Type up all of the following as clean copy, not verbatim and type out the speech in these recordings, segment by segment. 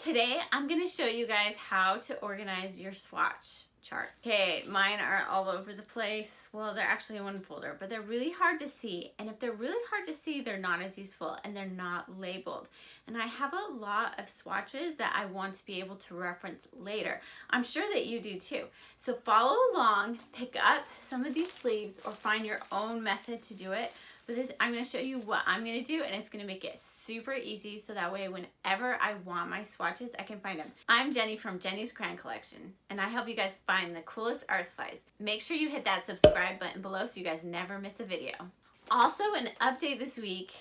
Today I'm going to show you guys how to organize your swatch charts. Okay, mine are all over the place. Well, they're actually in one folder, but they're really hard to see. And if they're really hard to see, they're not as useful and they're not labeled. And I have a lot of swatches that I want to be able to reference later. I'm sure that you do too. So follow along, pick up some of these sleeves or find your own method to do it. But this, I'm going to show you what I'm going to do, and it's going to make it super easy so that way whenever I want my swatches, I can find them. I'm Jenny from Jenny's Crayon Collection, and I help you guys find the coolest art supplies. Make sure you hit that subscribe button below so you guys never miss a video. Also, an update this week,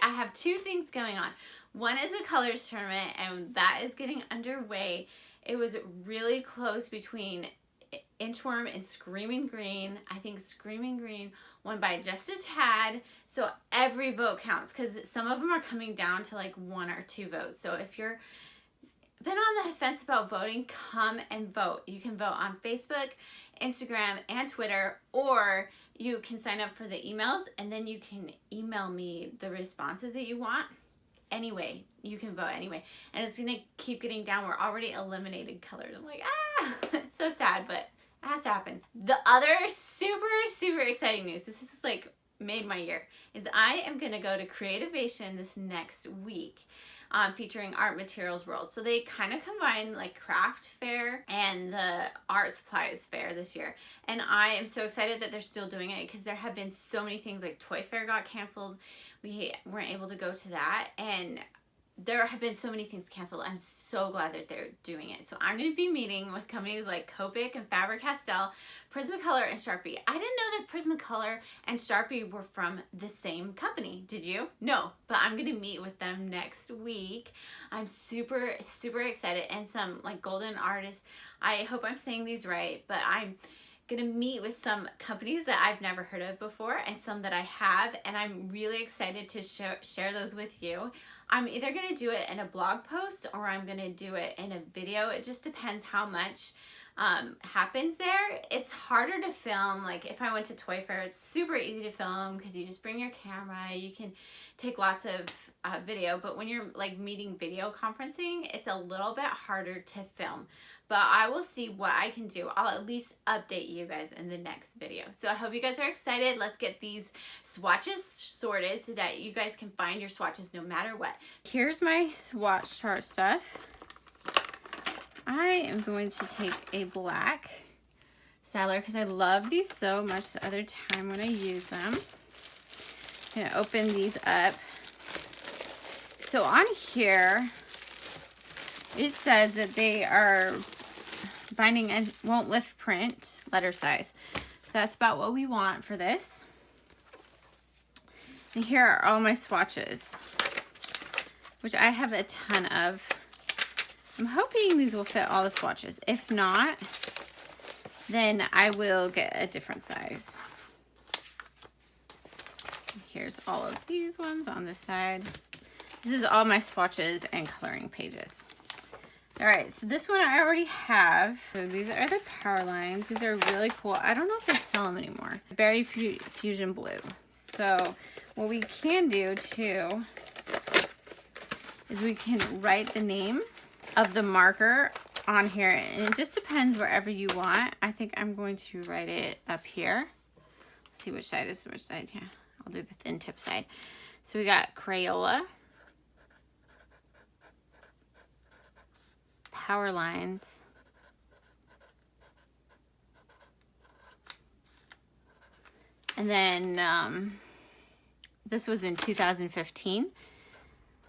I have two things going on. One is a colors tournament, and that is getting underway. It was really close between Inchworm and Screaming Green. I think Screaming Green won by just a tad, so every vote counts because some of them are coming down to like 1 or 2 votes. So if you're been on the fence about voting, come and vote. You can vote on Facebook, Instagram, and Twitter, or you can sign up for the emails and then you can email me the responses that you want. Anyway, you can vote anyway, and it's gonna keep getting down. We're already eliminated colors. I'm like, it's so sad, but it has to happen. The other super exciting news, this is like made my year, is I am gonna go to Creativation this next week, featuring Art Materials World. So they kind of combine like craft fair and the art supplies fair this year. And I am so excited that they're still doing it because there have been so many things, like Toy Fair got canceled. We weren't able to go to that. And there have been so many things canceled. I'm so glad that they're doing it. So I'm going to be meeting with companies like Copic and Faber-Castell, Prismacolor, and Sharpie. I didn't know that Prismacolor and Sharpie were from the same company. Did you? No, but I'm going to meet with them next week. I'm super excited. And some like golden artists. I hope I'm saying these right, but I'm gonna meet with some companies that I've never heard of before and some that I have, and I'm really excited to share those with you. I'm either gonna do it in a blog post or I'm gonna do it in a video. It just depends how much happens there. It's harder to film. Like if I went to Toy Fair, it's super easy to film because you just bring your camera, you can take lots of video, but when you're like meeting video conferencing, it's a little bit harder to film. But I will see what I can do. I'll at least update you guys in the next video. So I hope you guys are excited. Let's get these swatches sorted so that you guys can find your swatches no matter what. Here's my swatch chart stuff. I am going to take a black styler because I love these so much the other time when I use them. I'm going to open these up. So on here, it says that they are binding and won't lift print letter size. So that's about what we want for this. And here are all my swatches, which I have a ton of. I'm hoping these will fit all the swatches. If not, then I will get a different size. Here's all of these ones on this side. This is all my swatches and coloring pages. All right, so this one I already have. So these are the power lines. These are really cool. I don't know if they sell them anymore. Berry Fusion Blue. So what we can do too is we can write the name of the marker on here, and it just depends wherever you want. I think I'm going to write it up here. Let's see which side is which side. Yeah, I'll do the thin tip side. So we got Crayola, power lines, and then this was in 2015,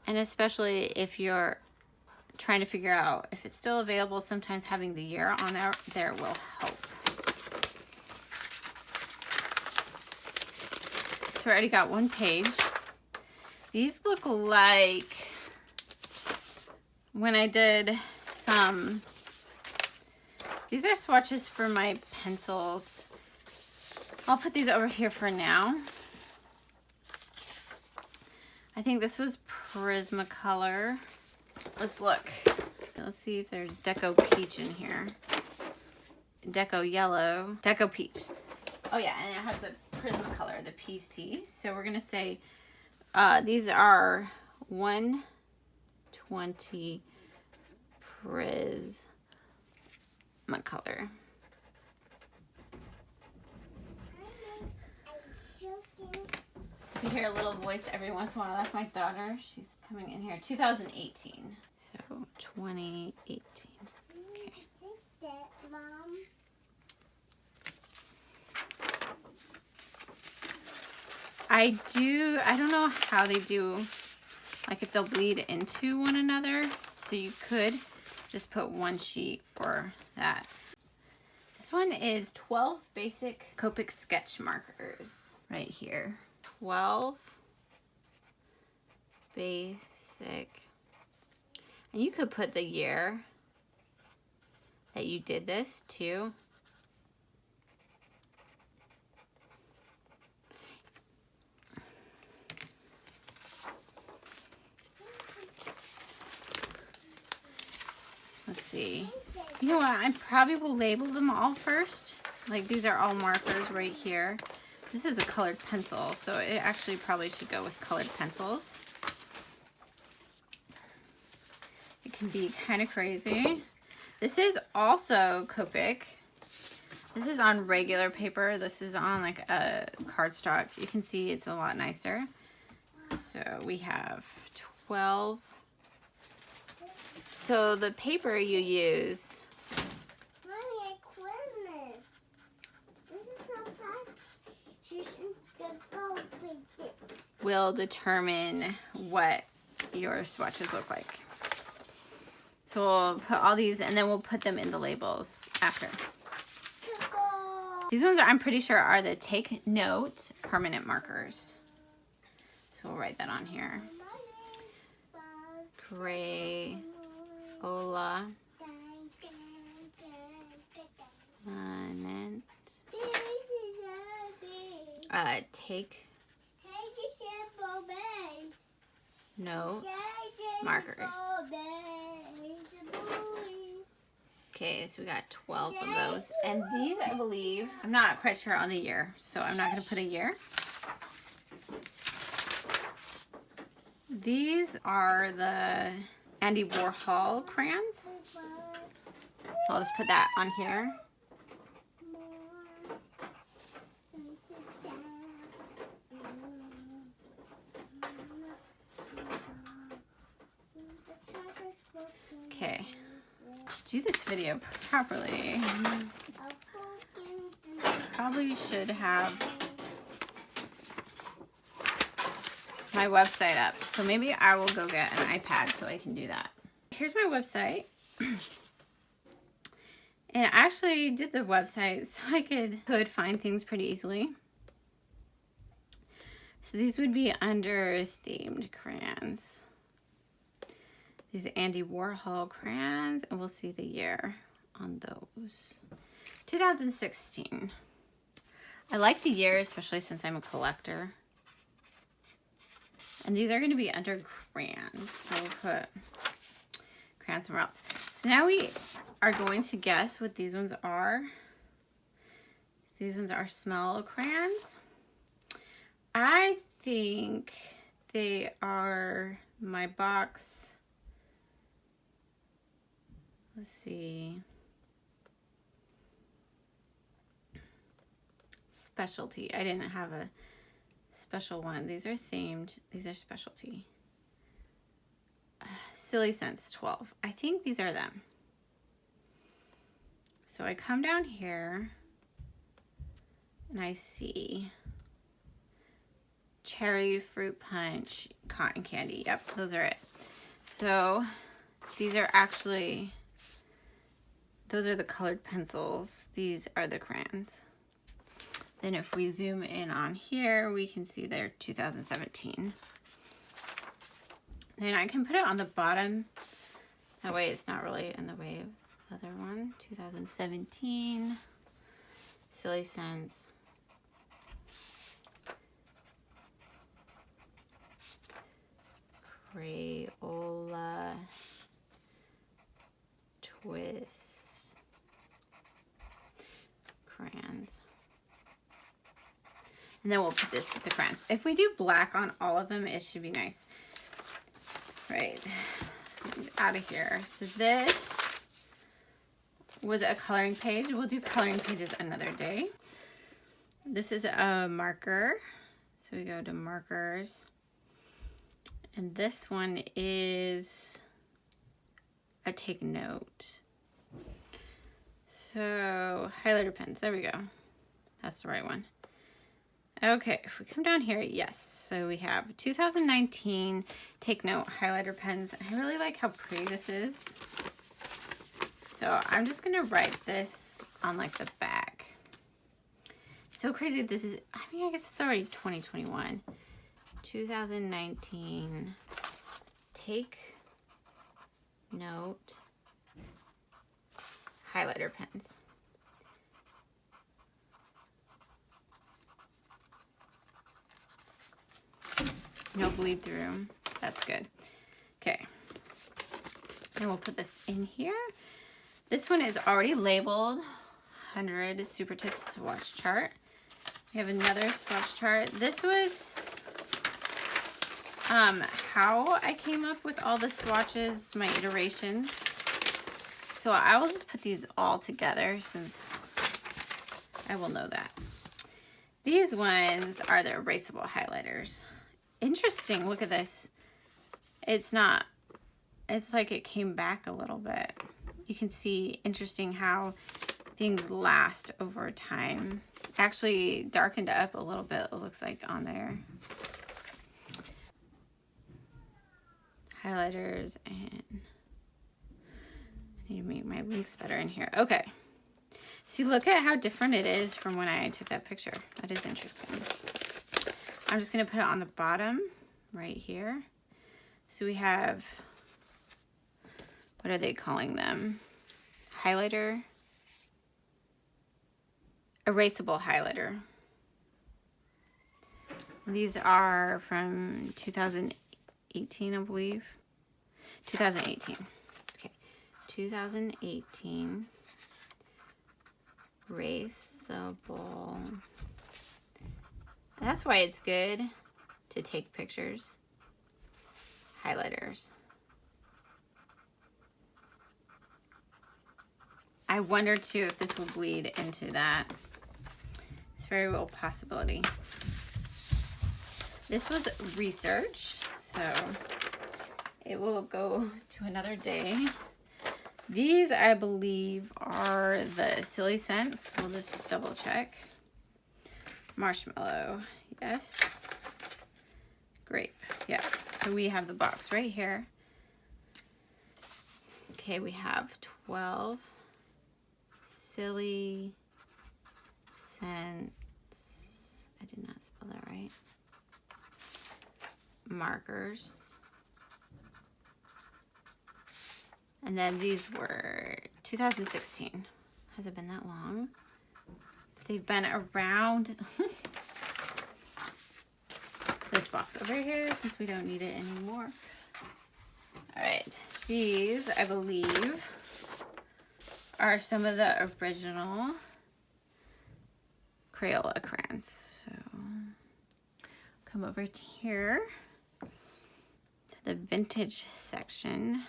and especially if you're trying to figure out if it's still available, sometimes having the year on there will help. So I already got one page. These look like when I did these are swatches for my pencils. I'll put these over here for now. I think this was Prismacolor. Let's look. Let's see if there's Deco Peach in here. Deco Yellow. Deco Peach. Oh yeah, and it has the Prismacolor, the PC. So we're gonna say these are 125 Prismacolor. You hear a little voice every once in a while. That's my daughter. She's coming in here. 2018. So 2018. Okay. I don't know how they do, like if they'll bleed into one another. So you could just put one sheet for that. This one is 12 basic Copic sketch markers right here. 12 basic. And you could put the year that you did this too. Let's see. You know what? I probably will label them all first. Like these are all markers right here. This is a colored pencil, so it actually probably should go with colored pencils. It can be kind of crazy. This is also Copic. This is on regular paper. This is on like a cardstock. You can see it's a lot nicer. So we have 12. So the paper you use. Mommy, I quit this. This is so fast. She should go with this. Will determine what your swatches look like. So we'll put all these and then we'll put them in the labels after. These ones I'm pretty sure are the Take Note permanent markers. So we'll write that on here. Crayola. Take Note markers. Okay, so we got 12 of those. And these, I believe, I'm not quite sure on the year, so I'm not going to put a year. These are the Andy Warhol crayons. So I'll just put that on here. Okay, to do this video properly, probably should have my website up. So maybe I will go get an iPad so I can do that. Here's my website. And I actually did the website so I could find things pretty easily. So these would be under themed crayons. These are Andy Warhol crayons, and we'll see the year on those. 2016. I like the year, especially since I'm a collector. And these are going to be under crayons. So we'll put crayons somewhere else. So now we are going to guess what these ones are. These ones are smell crayons. I think they are my box. Let's see. Specialty. I didn't have a special one. These are themed. These are specialty. Silly Scents 12. I think these are them. So I come down here and I see Cherry Fruit Punch, Cotton Candy. Yep, those are it. So these are actually, those are the colored pencils. These are the crayons. Then if we zoom in on here, we can see they're 2017. And I can put it on the bottom. That way it's not really in the way of the other one. 2017. Silly Scents. Crayola. Twist. Crayons. And then we'll put this with the crayons. If we do black on all of them, it should be nice. Right. Let's get out of here. So this was a coloring page. We'll do coloring pages another day. This is a marker. So we go to markers. And this one is a take note. So highlighter pens, there we go. That's the right one. Okay, if we come down here, yes. So we have 2019 take note highlighter pens. I really like how pretty this is. So I'm just gonna write this on like the back. So crazy, this is, I mean, I guess it's already 2021. 2019 take note highlighter pens. No bleed through. That's good. Okay. And we'll put this in here. This one is already labeled 100 Super Tips Swatch Chart. We have another swatch chart. This was how I came up with all the swatches, my iterations. So I will just put these all together since I will know that. These ones are the erasable highlighters. Interesting, look at this. It's not, it's like it came back a little bit. You can see, interesting how things last over time. Actually darkened up a little bit, it looks like on there. Highlighters, and I need to make my links better in here. Okay. See, look at how different it is from when I took that picture. That is interesting. I'm just going to put it on the bottom right here. So we have, what are they calling them? Highlighter. Erasable highlighter. These are from 2018, I believe. 2018. Okay. 2018. Erasable. That's why it's good to take pictures. Highlighters. I wonder too if this will bleed into that. It's very well a possibility. This was research, so it will go to another day. These, I believe, are the Silly Scents. We'll just double check. Marshmallow, yes. Grape, yeah. So we have the box right here. Okay, we have 12 Silly Scents. I did not spell that right. Markers. And then these were 2016. Has it been that long? They've been around this box over here since we don't need it anymore. All right, these I believe are some of the original Crayola crayons. So come over to here to the vintage section.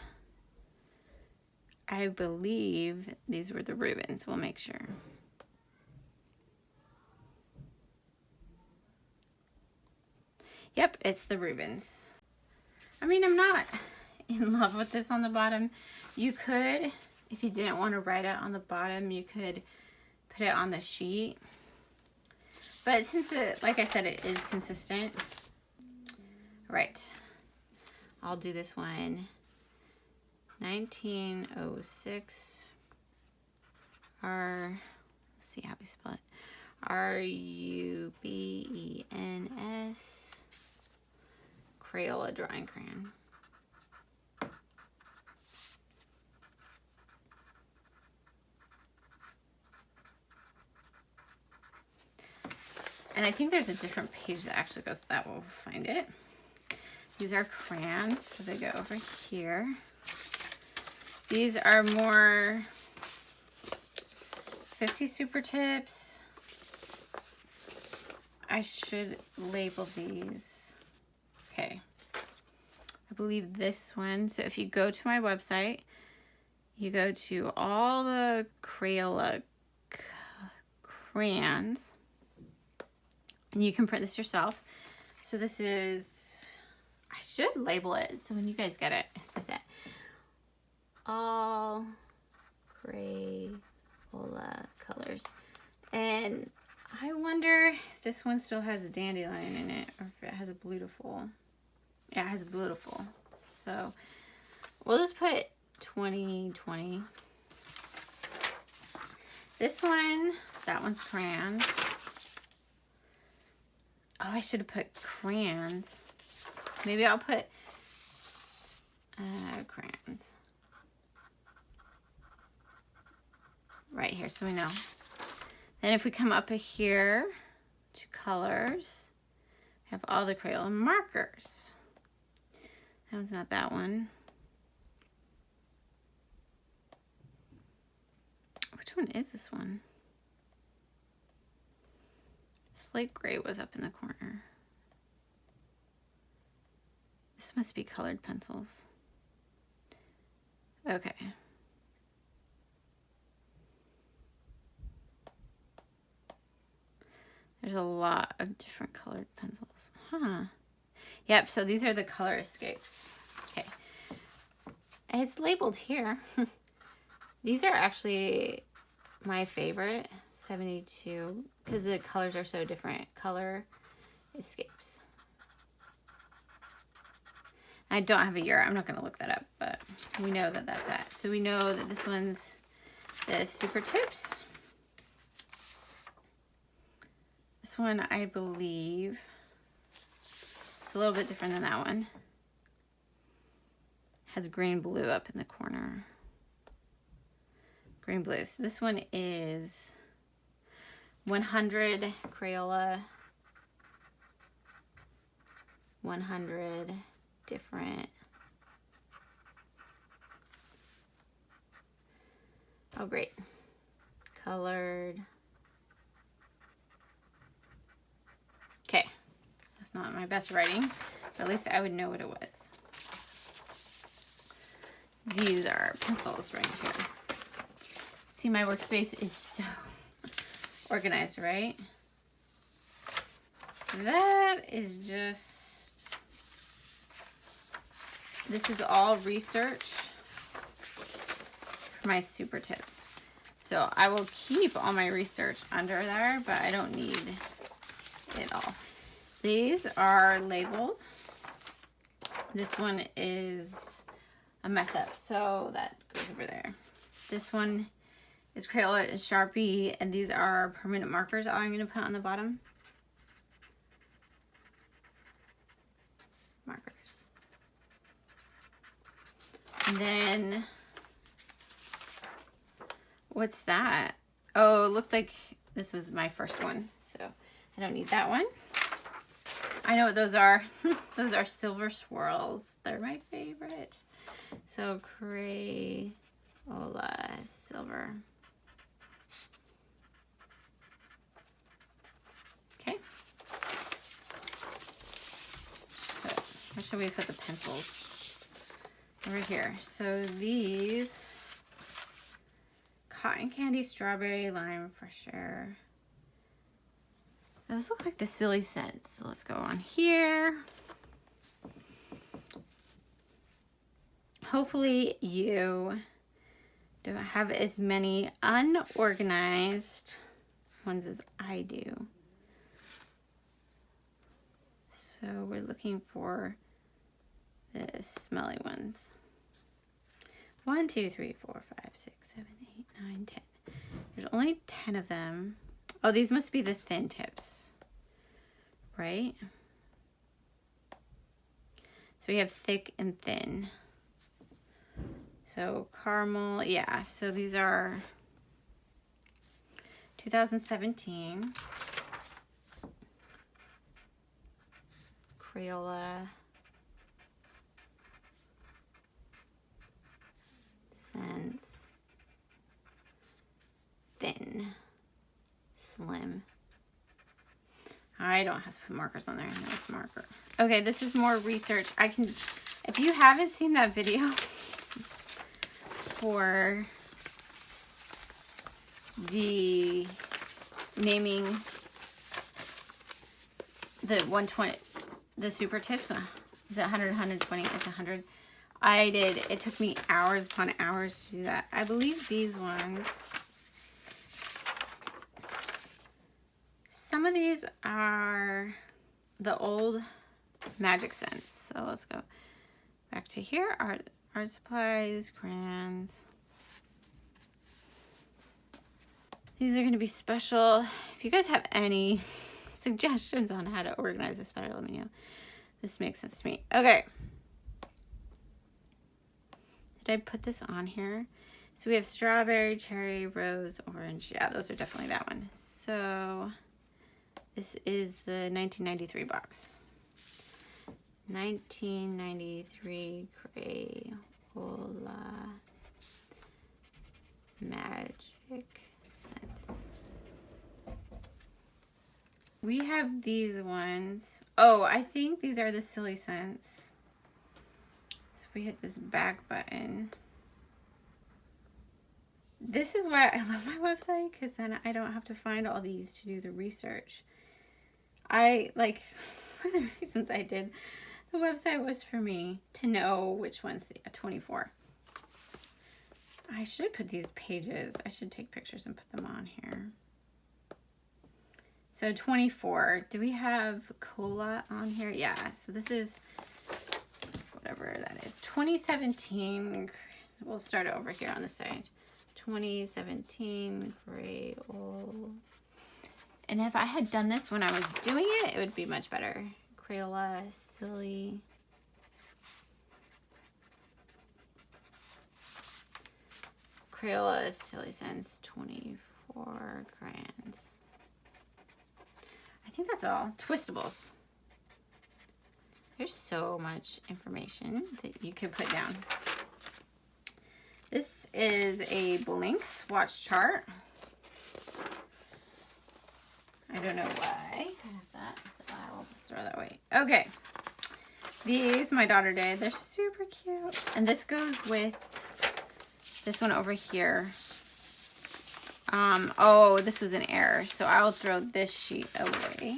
I believe these were the Rubens. We'll make sure. Yep, it's the Rubens. I mean, I'm not in love with this on the bottom. You could, if you didn't want to write it on the bottom, you could put it on the sheet. But since it, like I said, it is consistent. Right. I'll do this one. 1906 let's see how we spell it. R-U-B-E-N-S Crayola drawing crayon. And I think there's a different page that actually goes to that. We'll find it. These are crayons, so they go over here. These are more 50 Super Tips. I should label these. Okay. I believe this one. So if you go to my website, you go to all the Crayola crayons, and you can print this yourself. So this is, I should label it so when you guys get it, I said that. All Crayola colors. And I wonder if this one still has a dandelion in it, or if it has a beautiful. Yeah, it has a beautiful. So we'll just put 2020. This one, that one's crayons. Oh, I should have put crayons. Maybe I'll put crayons right here so we know. Then if we come up here to colors, we have all the Crayola markers. That one's not that one. Which one is this one? Slate gray was up in the corner. This must be colored pencils. Okay. There's a lot of different colored pencils. Huh. Yep, so these are the color escapes. Okay. And it's labeled here. These are actually my favorite, 72, because the colors are so different. Color escapes. I don't have a year. I'm not going to look that up, but we know that that's that. So we know that this one's the Super Tips. This one, I believe, it's a little bit different than that one. Has green blue up in the corner. Green blue. So this one is 100 Crayola. 100 different. Oh, great. Colored. Okay. That's not my best writing, but at least I would know what it was. These are pencils right here. See, my workspace is so organized, right? That is just, this is all research for my Super Tips. So I will keep all my research under there, but I don't need it all. These are labeled. This one is a mess up, so that goes over there. This one is Crayola and Sharpie, and these are permanent markers I'm going to put on the bottom. Markers. And then, what's that? Oh, it looks like this was my first one, so I don't need that one. I know what those are. Those are silver swirls. They're my favorite. So Crayola silver. Okay. So where should we put the pencils? Over here. So these, cotton candy, strawberry, lime, fresh air. Those look like the silly scents. So let's go on here. Hopefully you don't have as many unorganized ones as I do. So we're looking for the smelly ones. 1, 2, 3, 4, 5, 6, 7, 8, 9, 10. There's only 10 of them. Oh, these must be the thin tips, right? So we have thick and thin. So caramel, yeah. So these are 2017 Crayola scents thin. Slim. I don't have to put markers on there. No marker. Okay, this is more research. If you haven't seen that video for the naming the 120, the super tips, is it 100, 120? It's 100. I did, it took me hours upon hours to do that. I believe these ones, some of these are the old Magic Scents. So let's go back to here. Art supplies, crayons. These are going to be special. If you guys have any suggestions on how to organize this better, let me know. This makes sense to me. Okay. Did I put this on here? So we have strawberry, cherry, rose, orange. Yeah, those are definitely that one. So this is the 1993 box. 1993 Crayola Magic Scents. We have these ones. Oh, I think these are the silly scents. So if we hit this back button. This is why I love my website, because then I don't have to find all these to do the research. I, like, for the reasons I did, the website was for me to know which one's 24. I should put these pages. I should take pictures and put them on here. So 24. Do we have cola on here? Yeah. So this is whatever that is. 2017. We'll start it over here on the side. 2017 Crayola. And if I had done this when I was doing it, it would be much better. Crayola Silly. Crayola Silly Scents 24 crayons. I think that's all. Twistables. There's so much information that you could put down. This is a blank swatch chart. I don't know why I have that, so I will just throw that away. Okay. These my daughter did. They're super cute. And this goes with this one over here. Oh, this was an error, so I'll throw this sheet away.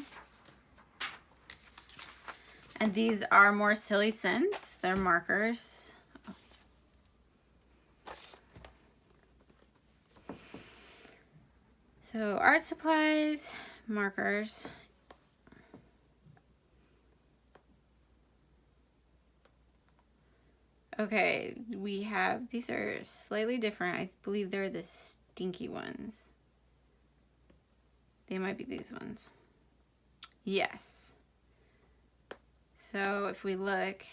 And these are more silly scents. They're markers. So art supplies, markers. Okay, we have, these are slightly different. I believe they're the stinky ones. They might be these ones. Yes. So if we look,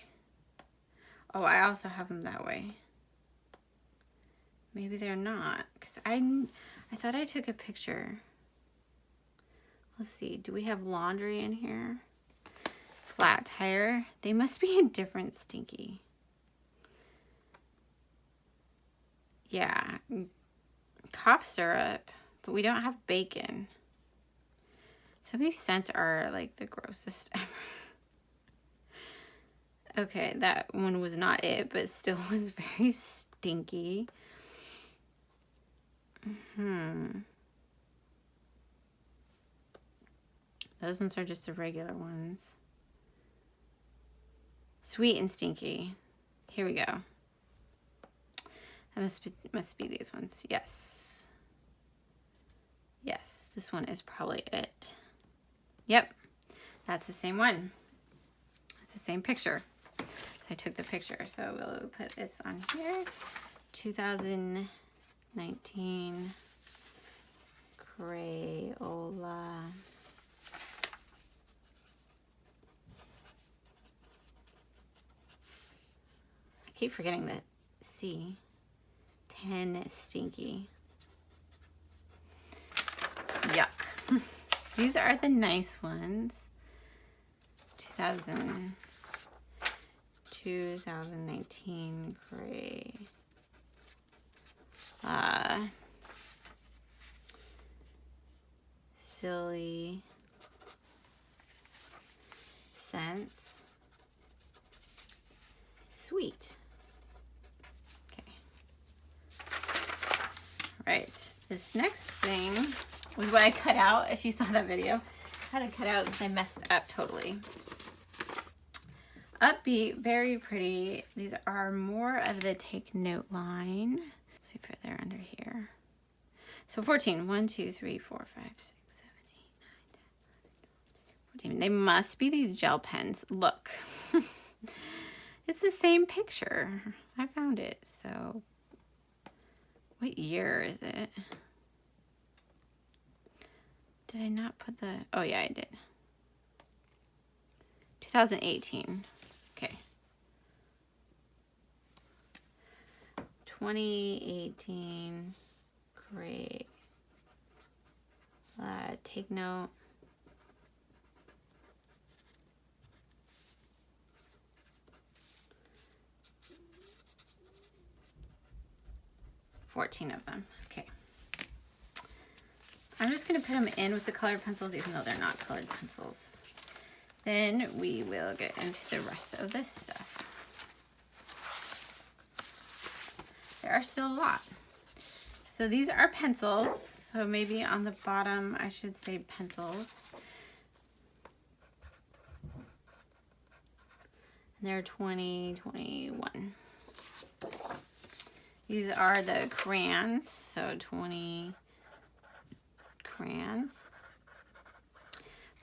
oh, I also have them that way. Maybe they're not, because I thought I took a picture. Let's see, do we have laundry in here? Flat tire. They must be a different stinky. Yeah, cough syrup, but we don't have bacon. Some of these scents are like the grossest ever. Okay, that one was not it, but still was very stinky. Those ones are just the regular ones. Sweet and stinky. Here we go. That must be these ones. Yes. Yes, this one is probably it. Yep, that's the same one. It's the same picture. So I took the picture. So we'll put this on here. 2019 Crayola. I keep forgetting the C. 10 stinky. Yuck. These are the nice ones. 2019 Cray. Silly Scents. right, this next thing was what I cut out. If you saw that video, I had to cut out because I messed up totally. Upbeat, very pretty. These are more of the take note line. Let's see if they're under here. So 14. 1, 2, 3, 4, 5, 6, 7, 8, 9, 10, 14. They must be these gel pens. Look. It's the same picture. I found it. So what year is it? Did I not put the... Oh, yeah, I did. 2018. Okay. 2018. Great. Take note. $14 of them. Okay. I'm just going to put them in with the colored pencils, even though they're not colored pencils. Then we will get into the rest of this stuff. There are still a lot. So these are pencils. So maybe on the bottom I should say pencils. And they're 2021. These are the crayons. So 20 crayons.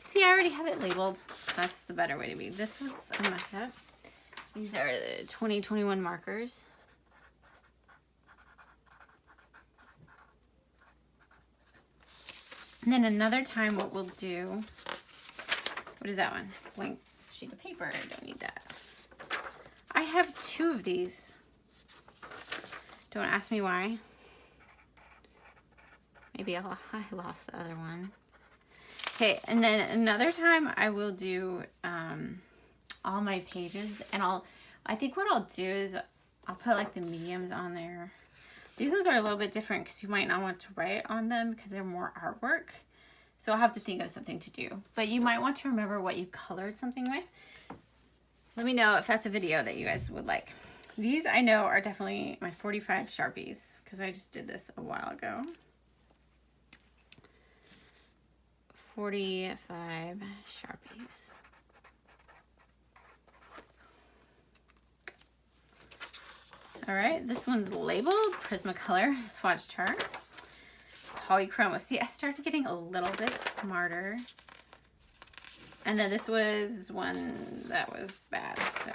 See, I already have it labeled. That's the better way to be. This was a mess up. These are the 2021 markers. And then another time what we'll do, what is that one? Blank sheet of paper. I don't need that. I have 2 of these. Don't ask me why. Maybe I lost the other one. Okay, and then another time I will do all my pages, and I think what I'll do is I'll put like the mediums on there. These ones are a little bit different because you might not want to write on them because they're more artwork. So I'll have to think of something to do. But you might want to remember what you colored something with. Let me know if that's a video that you guys would like. These I know are definitely my 45 Sharpies because I just did this a while ago. 45 Sharpies. All right, this one's labeled Prismacolor Swatch chart. Polychrome. See, I started getting a little bit smarter. And then this was one that was bad. So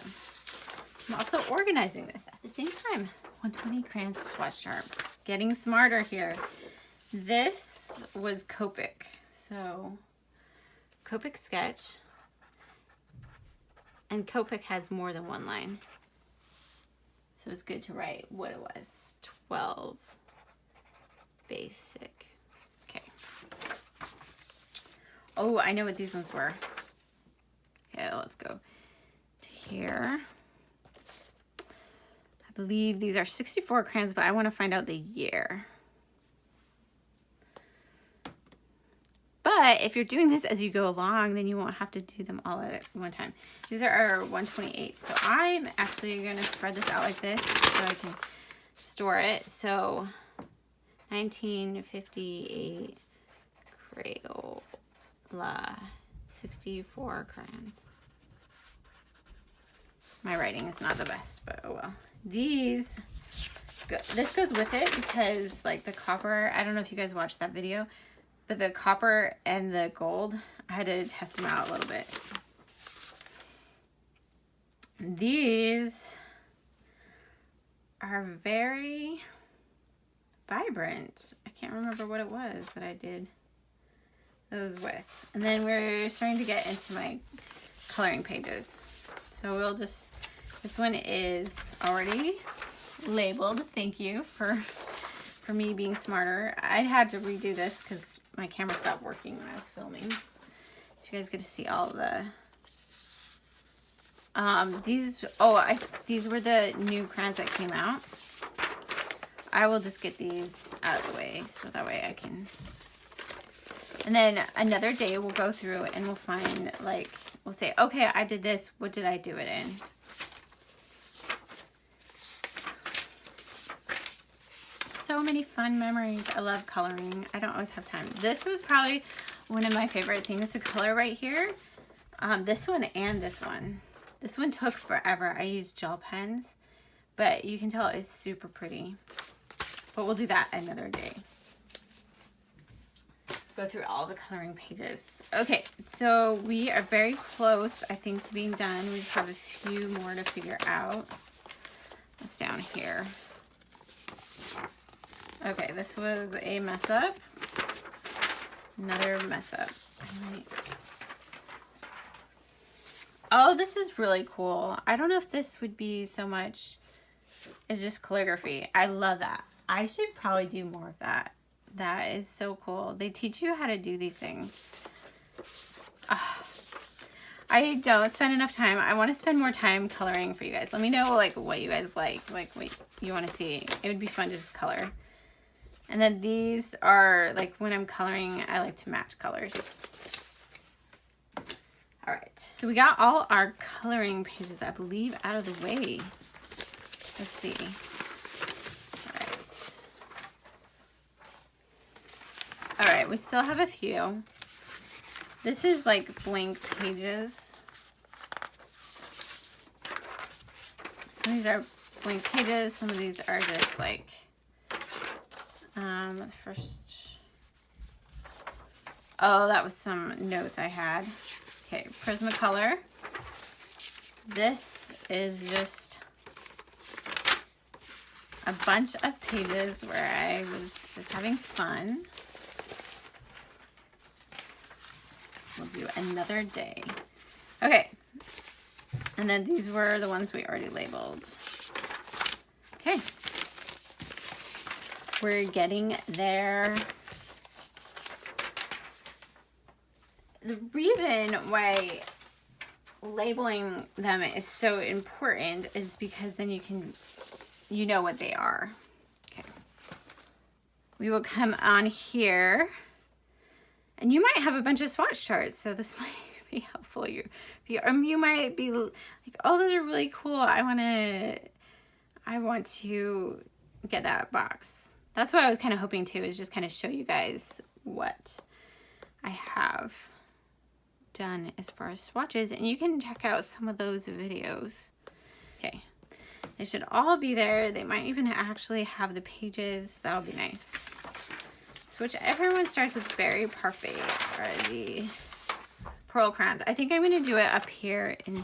I'm also organizing this at the same time. 120 Crayons Swatch chart. Getting smarter here. This was Copic. So Copic sketch. And Copic has more than one line. So it's good to write what it was. 12 basic. Okay. Oh, I know what these ones were. Okay, let's go to here. I believe these are 64 crayons, but I want to find out the year. But if you're doing this as you go along, then you won't have to do them all at one time. These are our 128. So I'm actually going to spread this out like this so I can store it. So 1958 Crayola 64 crayons. My writing is not the best, but oh well. These, this goes with it because like the copper, I don't know if you guys watched that video, but the copper and the gold, I had to test them out a little bit. These are very vibrant. I can't remember what it was that I did those with. And then we're starting to get into my coloring pages. So we'll just, this one is already labeled. Thank you for me being smarter. I had to redo this because my camera stopped working when I was filming. So you guys get to see all the these were the new crayons that came out. I will just get these out of the way so that way I can, and then another day we'll go through and we'll find, like, we'll say, okay, I did this, what did I do it in? so many fun memories. I love coloring. I don't always have time. This was probably one of my favorite things to color right here. This one and this one. This one took forever. I used gel pens, but you can tell it's super pretty. But we'll do that another day. Go through all the coloring pages. Okay, so we are very close, I think, to being done. We just have a few more to figure out. It's down here. Okay, this was a mess up. Another mess up. Oh, this is really cool. I don't know if this would be so much as just calligraphy. I love that. I should probably do more of that. That is so cool. They teach you how to do these things. I don't spend enough time. I want to spend more time coloring for you guys. Let me know like what you guys like what you want to see. It would be fun to just color. And then these are like when I'm coloring, I like to match colors. All right, so we got all our coloring pages, I believe, out of the way. Let's see. All right, we still have a few. This is like blank pages. Some of these are blank pages. Some of these are just like, first, oh, that was some notes I had. Okay, Prismacolor. This is just a bunch of pages where I was just having fun. We'll do another day. Okay. And then these were the ones we already labeled. Okay. We're getting there. The reason why labeling them is so important is because then you know what they are. Okay. We will come on here. And you might have a bunch of swatch charts, so this might be helpful. You might be like, oh, those are really cool. I want to get that box. That's what I was kind of hoping to, is just kind of show you guys what I have done as far as swatches. And you can check out some of those videos. Okay. They should all be there. They might even actually have the pages. That'll be nice. Whichever one starts with Berry Parfait are the pearl crayons. I think I'm going to do it up here in,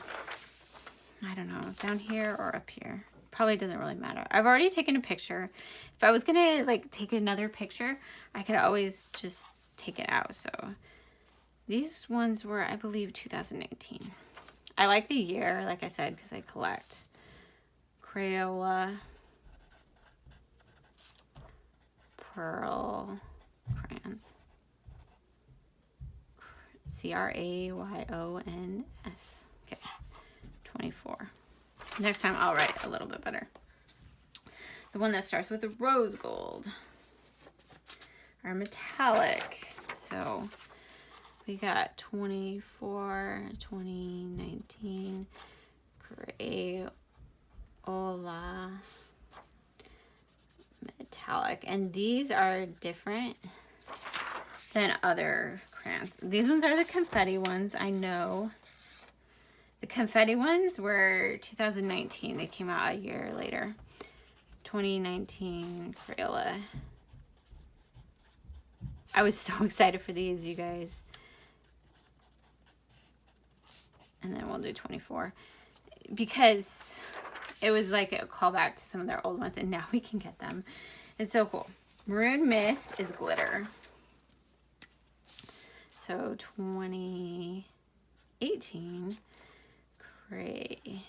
I don't know, down here or up here. Probably doesn't really matter. I've already taken a picture. If I was going to like take another picture, I could always just take it out. So these ones were, I believe, 2019. I like the year, like I said, because I collect Crayola, pearl crayons. Crayons. Okay, 24. Next time I'll write a little bit better. The one that starts with a rose gold. Our metallic. So we got 24, 2019, Crayola, metallic. And these are different than other crayons. These ones are the confetti ones, I know. The confetti ones were 2019. They came out a year later. 2019 Crayola. I was so excited for these, you guys. And then we'll do 24. Because it was like a callback to some of their old ones, and now we can get them. It's so cool. Maroon Mist is glitter. So 2018 Cray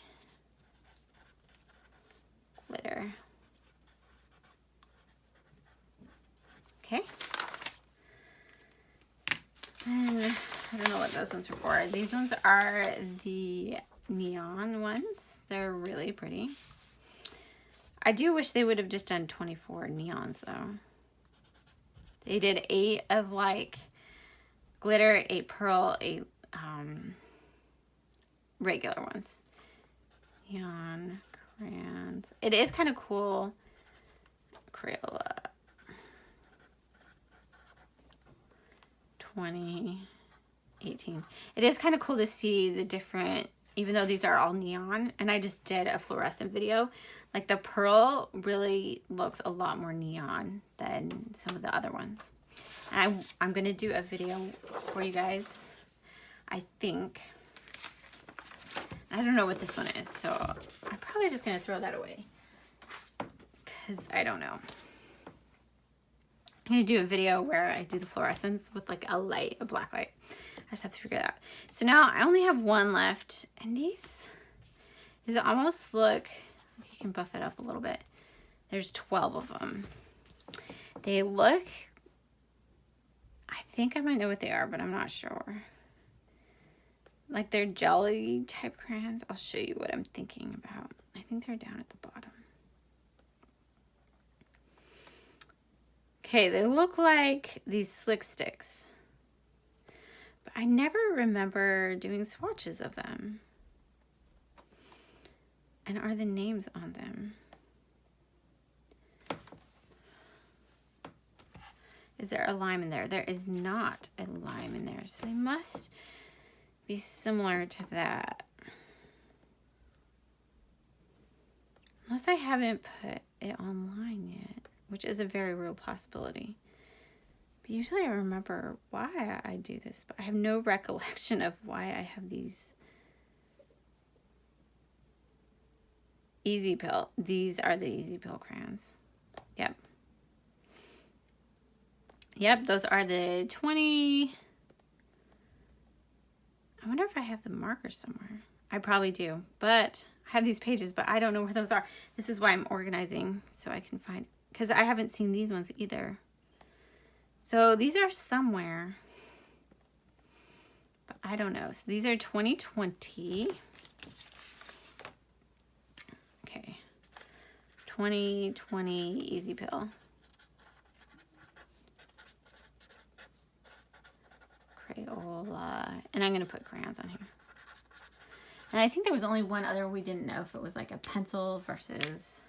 glitter. Okay. And I don't know what those ones are for. These ones are the neon ones. They're really pretty. I do wish they would have just done 24 neons though. They did 8 of like glitter, 8 pearl, 8 regular ones. Neon crayons. It is kind of cool. Crayola 20, 18. It is kind of cool to see the different, even though these are all neon, and I just did a fluorescent video, like the pearl really looks a lot more neon than some of the other ones. And I'm going to do a video for you guys, I think. I don't know what this one is, so I'm probably just going to throw that away because I don't know. I'm going to do a video where I do the fluorescence with like a light, a black light. I just have to figure that out. So now I only have one left, and these almost look, you can buff it up a little bit. There's 12 of them. They look, I think I might know what they are, but I'm not sure. Like they're jelly type crayons. I'll show you what I'm thinking about. I think they're down at the bottom. Okay, they look like these slick sticks. But I never remember doing swatches of them. And are the names on them? Is there a lime in there? There is not a lime in there. So they must be similar to that. Unless I haven't put it online yet, which is a very real possibility. But usually I remember why I do this, but I have no recollection of why I have these Easy Pill. These are the Easy Pill crayons. Yep. Yep, those are the 20. I wonder if I have the markers somewhere. I probably do, but I have these pages, but I don't know where those are. This is why I'm organizing, so I can find, because I haven't seen these ones either. So these are somewhere, but I don't know. So these are 2020. Okay. 2020 Easy Pill. Crayola. And I'm going to put crayons on here. And I think there was only one other we didn't know if it was like a pencil versus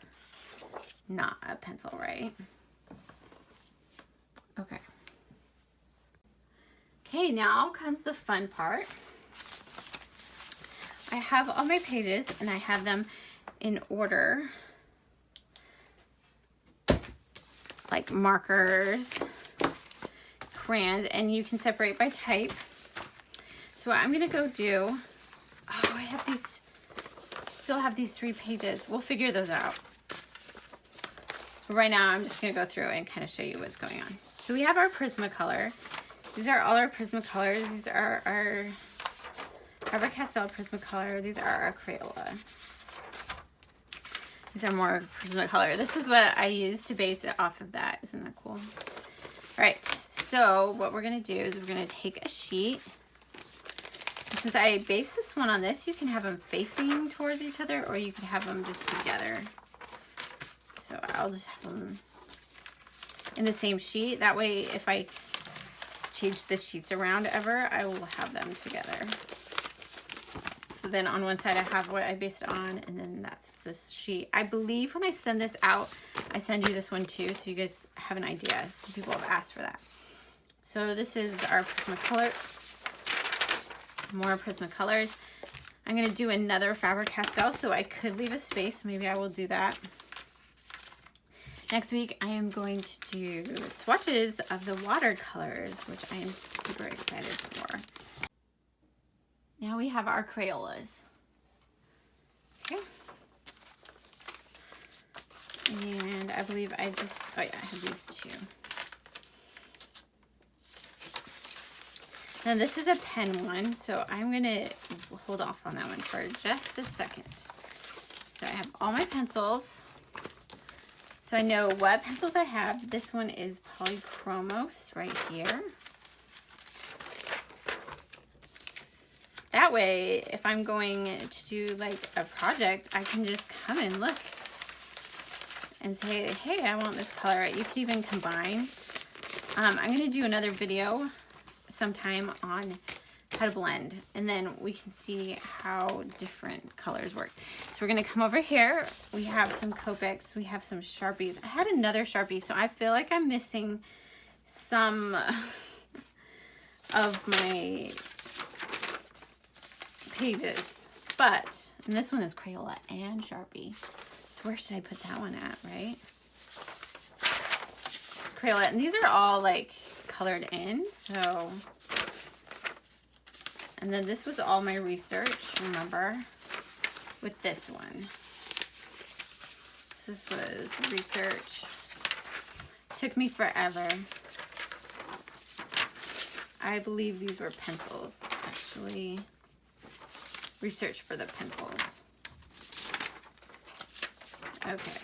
not a pencil, right? Okay. Okay, now comes the fun part. I have all my pages and I have them in order. Like markers, crayons, and you can separate by type. So what I'm gonna go do, oh, I have these, still have these 3 pages. We'll figure those out. But right now I'm just gonna go through and kind of show you what's going on. So we have our Prismacolor. These are all our Prismacolors. These are our Faber-Castell Prismacolor. These are our Crayola. These are more Prismacolor. This is what I use to base it off of that. Isn't that cool? All right, so what we're gonna do is we're gonna take a sheet. Since I base this one on this, you can have them facing towards each other or you can have them just together. So I'll just have them in the same sheet. That way, if I change the sheets around ever, I will have them together. So then on one side I have what I based on, and then that's this sheet. I believe when I send this out, I send you this one too, so you guys have an idea. Some people have asked for that. So this is our Prismacolor. More Prismacolors. I'm going to do another Faber-Castell, so I could leave a space. Maybe I will do that. Next week, I am going to do swatches of the watercolors, which I am super excited for. Now we have our Crayolas. Okay. And I believe I just, oh yeah, I have these 2. Now this is a pen one, so I'm gonna hold off on that one for just a second. So I have all my pencils. So I know what pencils I have. This one is Polychromos right here. That way, if I'm going to do like a project, I can just come and look and say, hey, I want this color. You can even combine. I'm going to do another video sometime on how to blend, and then we can see how different colors work. So we're going to come over here. We have some Copics. We have some Sharpies. I had another Sharpie, so I feel like I'm missing some of my pages. But, and this one is Crayola and Sharpie. So where should I put that one at, right? It's Crayola, and these are all like colored in, so. And then this was all my research, remember, with this one. This was research. Took me forever. I believe these were pencils, actually. Research for the pencils. Okay.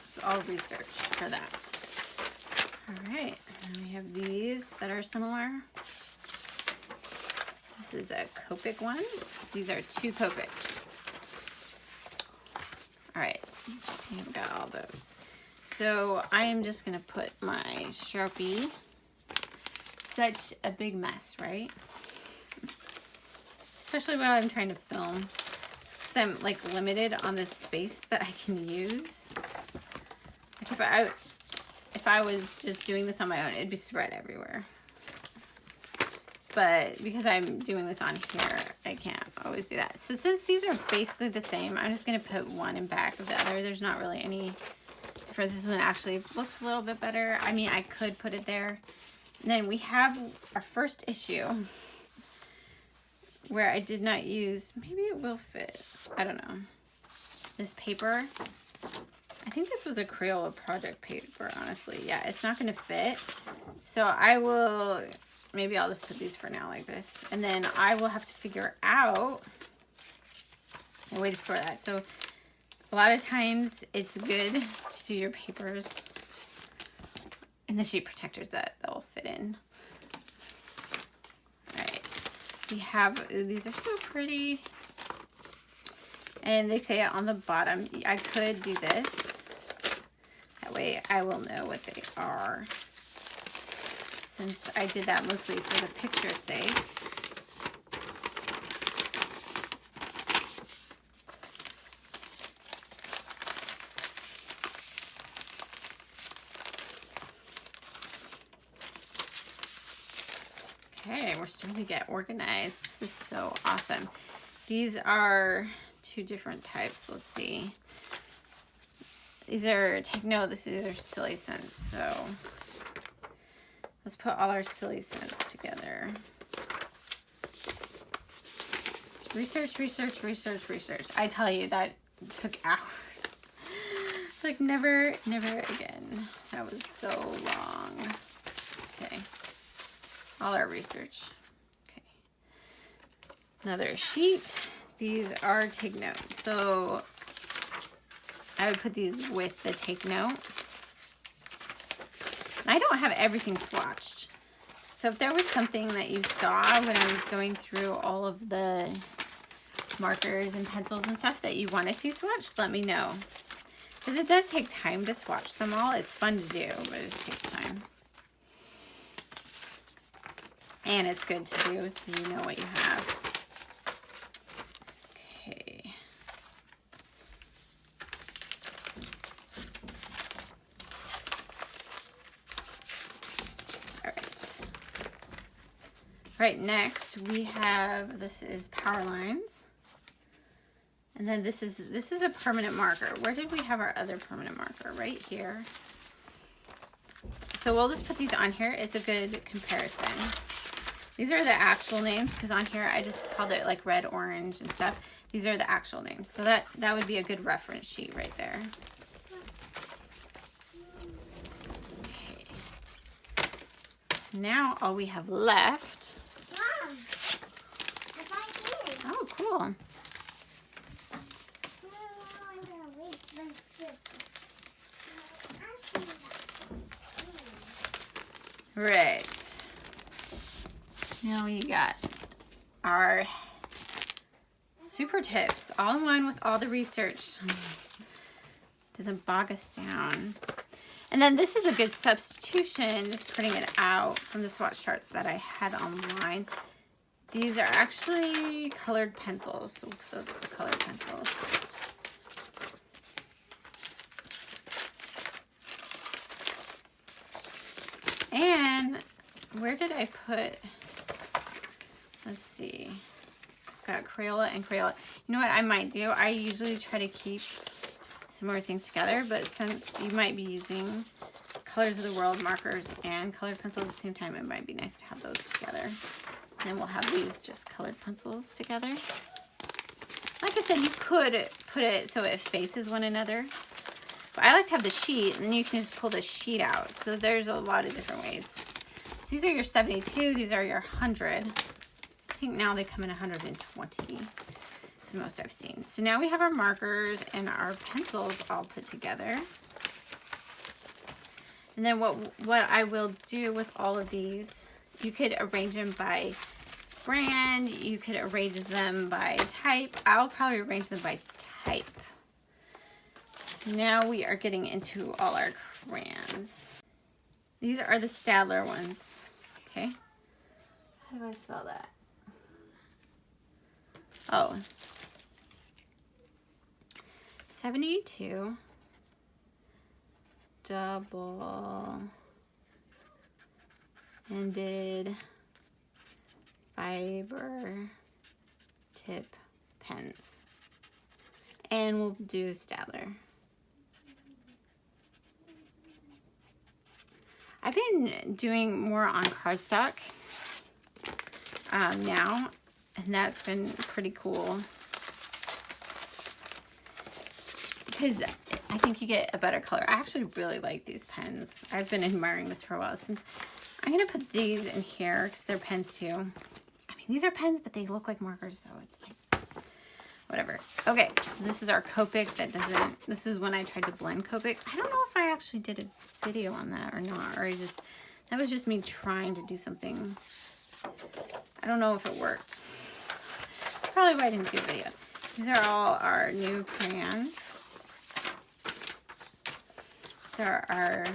It's all research for that. All right, and then we have these that are similar. This is a Copic one. These are 2 Copics. All right, I've got all those. So I am just gonna put my Sharpie. Such a big mess, right? Especially while I'm trying to film. Because I'm like limited on the space that I can use. Like if I was just doing this on my own, it'd be spread everywhere. But because I'm doing this on here, I can't always do that. So since these are basically the same, I'm just gonna put one in back of the other. There's not really any difference. This one actually looks a little bit better. I mean, I could put it there. And then we have our first issue where I did not use, maybe it will fit, I don't know, this paper. I think this was a Crayola project paper, honestly. Yeah, it's not gonna fit. So I will, maybe I'll just put these for now like this. And then I will have to figure out a way to store that. So a lot of times it's good to do your papers in the sheet protectors that will fit in. All right, we have, ooh, these are so pretty. And they say it on the bottom. I could do this. That way I will know what they are. Since I did that mostly for the picture's sake. Okay, we're starting to get organized. This is so awesome. These are 2 different types. Let's see. These are, take note, these are silly scents. So let's put all our silly scents together. It's research, research, research, research. I tell you, that took hours. It's like never again. That was so long. Okay. All our research. Okay. Another sheet. These are take note. So I would put these with the take note. I don't have everything swatched. So if there was something that you saw when I was going through all of the markers and pencils and stuff that you want to see swatched, let me know. Because it does take time to swatch them all. It's fun to do, but it just takes time. And it's good to do so you know what you have. Okay. All right. Right, next we have, this is Power Lines. And then this is a permanent marker. Where did we have our other permanent marker? Right here. So we'll just put these on here. It's a good comparison. These are the actual names, because on here I just called it like red, orange, and stuff. These are the actual names. So that would be a good reference sheet right there. Okay. Now all we have left. Mom, Oh, cool. Right. Now we got our super tips, all in one with all the research. Doesn't bog us down. And then this is a good substitution, just printing it out from the swatch charts that I had online. These are actually colored pencils. So those are the colored pencils. And where did I put, let's see. Got Crayola and Crayola. You know what I might do? I usually try to keep similar things together, but since you might be using Colors of the World markers and colored pencils at the same time, it might be nice to have those together. And then we'll have these just colored pencils together. Like I said, you could put it so it faces one another. But I like to have the sheet, and then you can just pull the sheet out. So there's a lot of different ways. So these are your 72, these are your 100. I think now they come in 120. It's the most I've seen. So now we have our markers and our pencils all put together. And then what I will do with all of these, you could arrange them by brand, you could arrange them by type. I'll probably arrange them by type. Now we are getting into all our crayons. These are the Staedtler ones, okay? How do I spell that? Oh, 72 double-ended fiber tip pens. And we'll do Staedtler. I've been doing more on cardstock now, and that's been pretty cool because I think you get a better color. I actually really like these pens. I've been admiring this for a while. Since I'm gonna put these in here because they're pens too. I mean, these are pens, but they look like markers, so it's like whatever. Okay, so this is our Copic that doesn't, this is when I tried to blend Copic. I don't know if I actually did a video on that or not, or that was just me trying to do something. I don't know if it worked. Probably why I didn't do a video. These are all our new crayons. These are our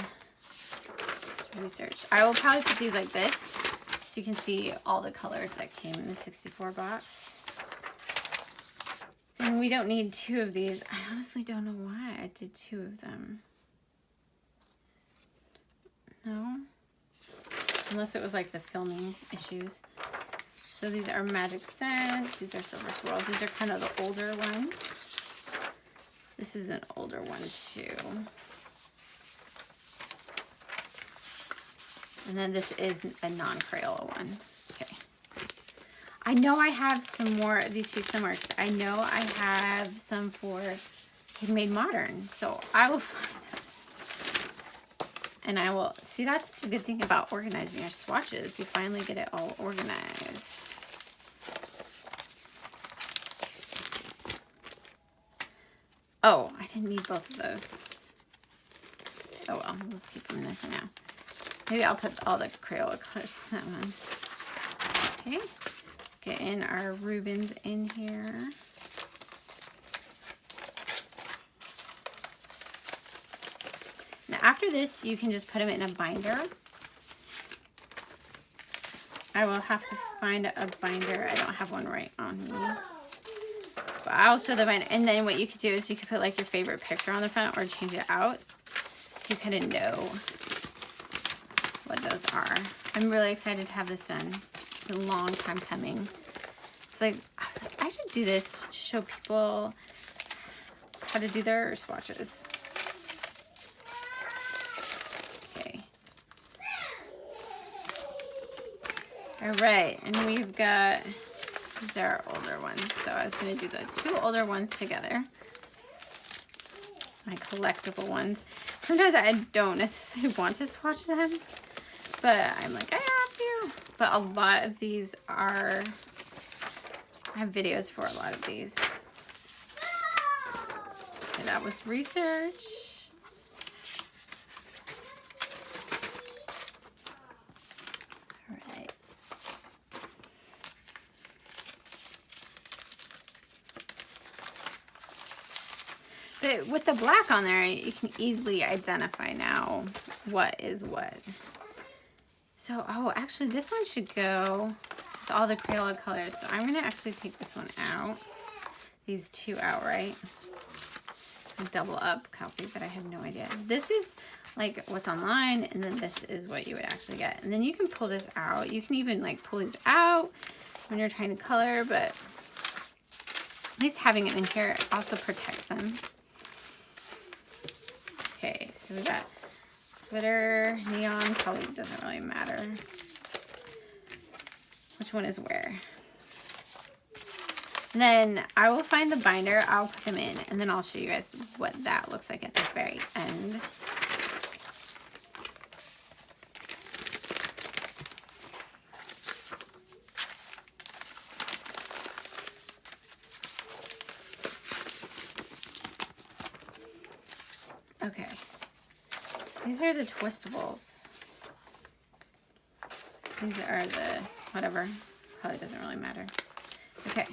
research. I will probably put these like this so you can see all the colors that came in the 64 box. And we don't need 2 of these. I honestly don't know why I did 2 of them. No? Unless it was like the filming issues. So these are Magic Scents. These are Silver Swirls. These are kind of the older ones. This is an older one too. And then this is a non-Crayola one. Okay. I know I have some more of these sheets somewhere. I know I have some for Handmade Modern. So I will find this. And I will, see, that's the good thing about organizing your swatches. You finally get it all organized. Oh, I didn't need both of those. Oh well, we'll just keep them there for now. Maybe I'll put all the Crayola colors on that one. Okay. Get in our Rubens in here. Now after this, you can just put them in a binder. I will have to find a binder. I don't have one right on me. But I'll show the binder. And then what you could do is you could put like your favorite picture on the front or change it out. So you kind of know what those are. I'm really excited to have this done. It's a long time coming. It's like, I was like, I should do this to show people how to do their swatches. Okay. All right, and we've got, these are our older ones. So I was gonna do the 2 older ones together. My collectible ones. Sometimes I don't necessarily want to swatch them, but I'm like, I have to. But a lot of these are, I have videos for a lot of these. So that was research. All right. But with the black on there, you can easily identify now what is what. So, oh, actually this one should go with all the Crayola colors. So I'm gonna actually take this one out. These 2 out, right? A double up copy, but I have no idea. This is like what's online, and then this is what you would actually get. And then you can pull this out. You can even like pull these out when you're trying to color, but at least having them in here also protects them. Okay, so we got glitter, neon, probably doesn't really matter which one is where. And then I will find the binder, I'll put them in, and then I'll show you guys what that looks like at the very end. Okay, these are the twistables. These are the whatever, probably doesn't really matter. Okay,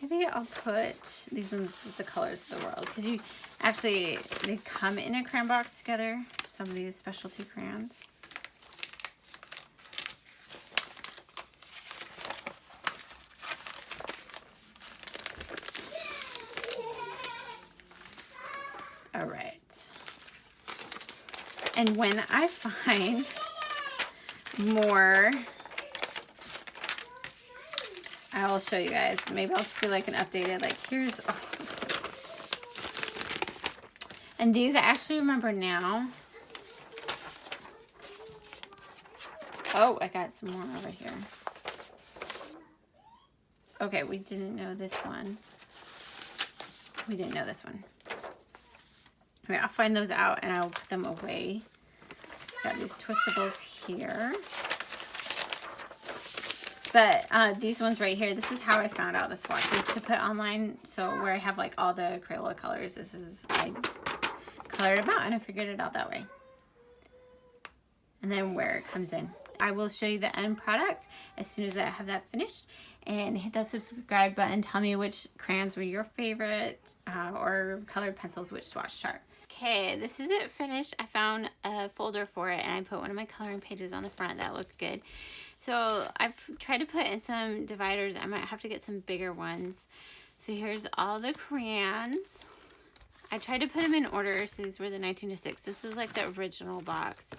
maybe I'll put these ones with the colors of the world, because you actually, they come in a crayon box together, some of these specialty crayons. All right. And when I find more, I'll show you guys. Maybe I'll just do like an updated, like here's, oh. And these I actually remember now. Oh, I got some more over here. Okay, we didn't know this one. We didn't know this one. All right, I'll find those out and I'll put them away. Got these twistables here. But these ones right here, this is how I found out the swatches to put online. So where I have like all the Crayola colors, this is, I colored them out and I figured it out that way. And then where it comes in. I will show you the end product as soon as I have that finished. And hit that subscribe button. Tell me which crayons were your favorite or colored pencils, which swatch chart. Okay, this is it finished. I found a folder for it and I put one of my coloring pages on the front. That looked good. So I've tried to put in some dividers. I might have to get some bigger ones. So here's all the crayons. I tried to put them in order. So these were the 1906. This is like the original box.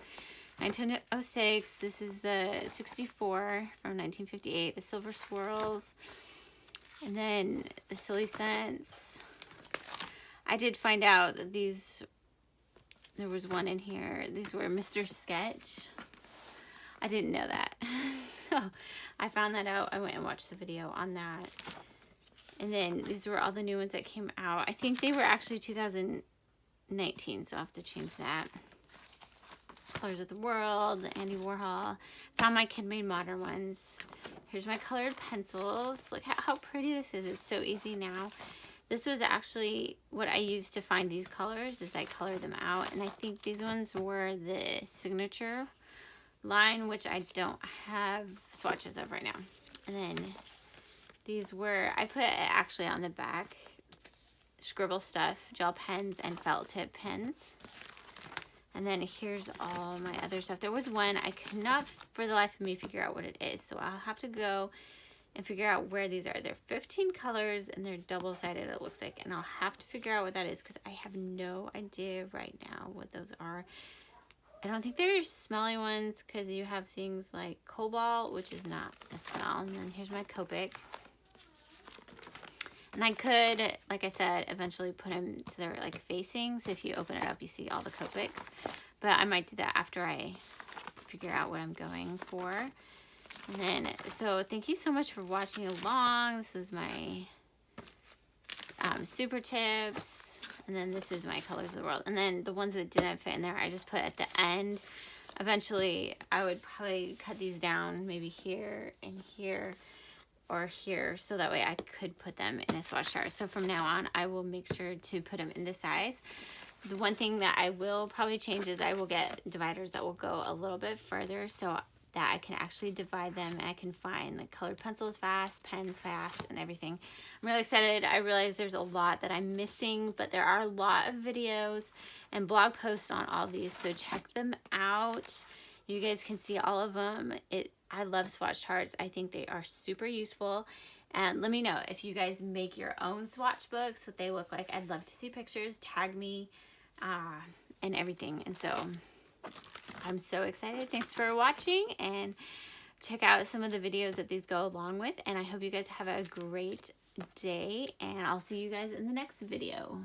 1906, this is the 64 from 1958, the Silver Swirls, and then the Silly Scents. I did find out that these, there was one in here, these were Mr. Sketch. I didn't know that. So I found that out. I went and watched the video on that. And then these were all the new ones that came out. I think they were actually 2019, so I'll have to change that. Colors of the World, the Andy Warhol. Found my Kid Made Modern ones. Here's my colored pencils. Look at how pretty this is. It's so easy now. This was actually what I used to find these colors, is I colored them out. And I think these ones were the signature line, which I don't have swatches of right now. And then these were, I put it actually on the back, scribble stuff, gel pens, and felt tip pens. And then here's all my other stuff. There was one I could not for the life of me figure out what it is. So I'll have to go and figure out where these are. They're 15 colors and they're double-sided, it looks like. And I'll have to figure out what that is because I have no idea right now what those are. I don't think they're smelly ones because you have things like Cobalt, which is not a smell. And then here's my Copic. And I could, like I said, eventually put them to their like facing. So if you open it up, you see all the Copics. But I might do that after I figure out what I'm going for. And then, so thank you so much for watching along. This was my super tips. And then this is my Colors of the World. And then the ones that didn't fit in there, I just put at the end. Eventually, I would probably cut these down maybe here and here. Or here, so that way I could put them in a swatch chart. So from now on, I will make sure to put them in this size. The one thing that I will probably change is I will get dividers that will go a little bit further so that I can actually divide them and I can find like colored pencils fast, pens fast, and everything. I'm really excited. I realize there's a lot that I'm missing, but there are a lot of videos and blog posts on all these, so check them out. You guys can see all of them. I love swatch charts. I think they are super useful. And let me know if you guys make your own swatch books, what they look like. I'd love to see pictures. Tag me and and everything. And so I'm so excited. Thanks for watching, and check out some of the videos that these go along with. And I hope you guys have a great day, and I'll see you guys in the next video.